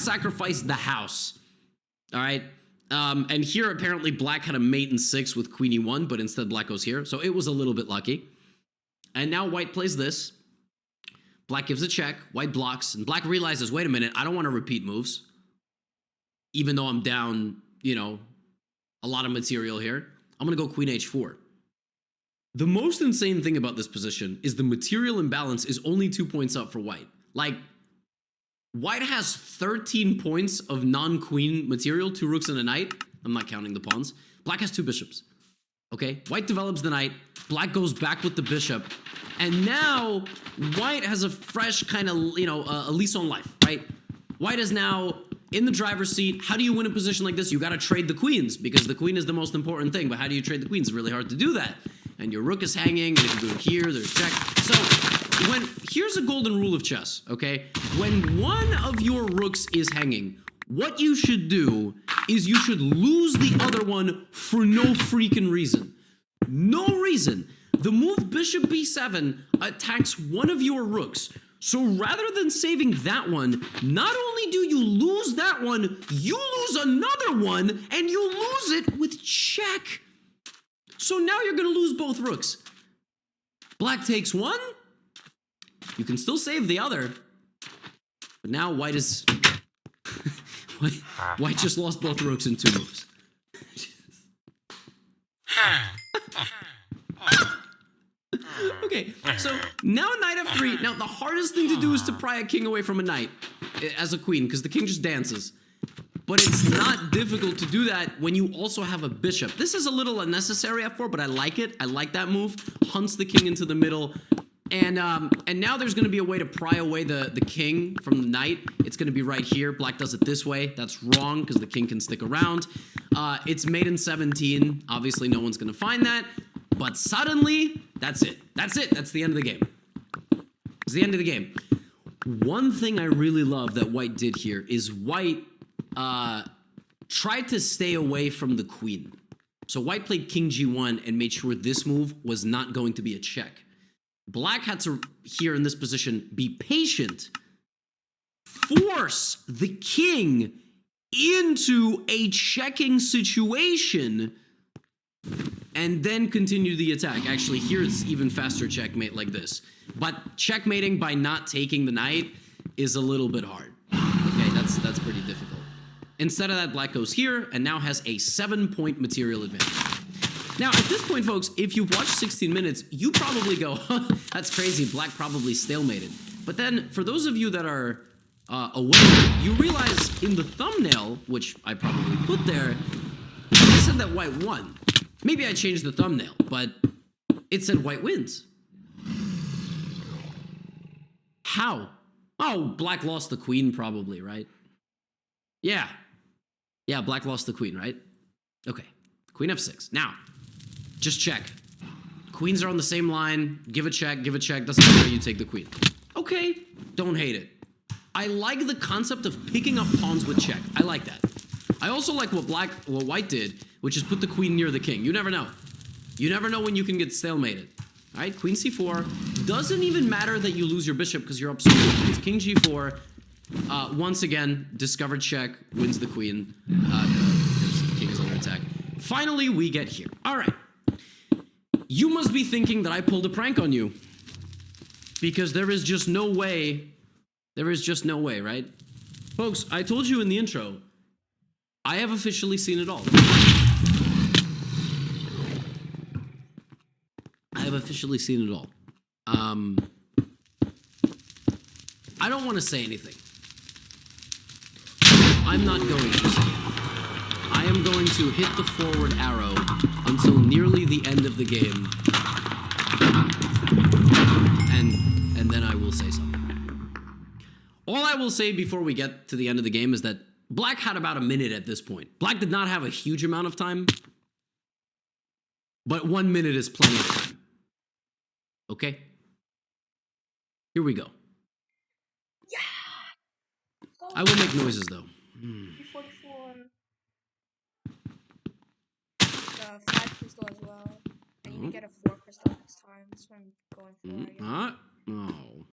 sacrificed the house. All right. And here, apparently, black had a mate in 6 with queen e1, but instead black goes here. So it was a little bit lucky. And now white plays this. Black gives a check. White blocks. And black realizes, wait a minute, I don't want to repeat moves. Even though I'm down, you know, a lot of material here. I'm going to go queen h4. The most insane thing about this position is the material imbalance is only 2 points up for white. Like, white has 13 points of non-queen material, 2 rooks and a knight. I'm not counting the pawns. Black has 2 bishops. Okay, white develops the knight. Black goes back with the bishop. And now, white has a fresh kind of, you know, a lease on life, right? White is now in the driver's seat. How do you win a position like this? You got to trade the queens, because the queen is the most important thing. But how do you trade the queens? It's really hard to do that. And your rook is hanging, and if you go here, there's check. So, here's a golden rule of chess, okay? When one of your rooks is hanging, what you should do is you should lose the other one for no freaking reason. No reason. The move bishop b7 attacks one of your rooks. So rather than saving that one, not only do you lose that one, you lose another one, and you lose it with check. So now you're going to lose both rooks. Black takes one. You can still save the other. But now white is... white just lost both rooks in 2 moves. Okay, so now knight f3. Now, the hardest thing to do is to pry a king away from a knight as a queen, because the king just dances. But it's not difficult to do that when you also have a bishop. This is a little unnecessary f4, but I like it. I like that move. Hunts the king into the middle. And now there's going to be a way to pry away the king from the knight. It's going to be right here. Black does it this way. That's wrong, because the king can stick around. It's made in 17. Obviously, no one's going to find that. But suddenly, that's it. That's it. That's the end of the game. It's the end of the game. One thing I really love that white did here is white tried to stay away from the queen. So white played king g1 and made sure this move was not going to be a check. Black had to, here in this position, be patient, force the king into a checking situation, and then continue the attack. Actually, here it's even faster checkmate like this. But checkmating by not taking the knight is a little bit hard. Okay, that's pretty difficult. Instead of that, black goes here and now has a 7-point material advantage. Now, at this point, folks, if you've watched 16 minutes, you probably go, huh, that's crazy, black probably stalemated. But then, for those of you that are aware, you realize in the thumbnail, which I probably put there, I said that white won. Maybe I changed the thumbnail, but it said white wins. How? Oh, black lost the queen probably, right? Yeah. Yeah, black lost the queen, right? Okay. Queen f6. Now, just check. Queens are on the same line. Give a check, doesn't matter, you take the queen. Okay, don't hate it. I like the concept of picking up pawns with check. I like that. I also like what white did, which is put the queen near the king. You never know. You never know when you can get stalemated. All right, queen c4. Doesn't even matter that you lose your bishop because you're up so good. It's king g4. Once again, discovered check, wins the queen. The king is under attack. Finally, we get here. All right. You must be thinking that I pulled a prank on you. Because there is just no way. There is just no way, right? Folks, I told you in the intro, I have officially seen it all. I have officially seen it all. I don't want to say anything. I'm not going to say anything. I am going to hit the forward arrow until nearly the end of the game. And then I will say something. All I will say before we get to the end of the game is that black had about a minute at this point. Black did not have a huge amount of time, but 1 minute is plenty of time. Okay? Here we go. Yeah! I will make noises, though. P44. The 5 crystal as well. And you can get a 4 crystal next time. That's what I'm going for. No.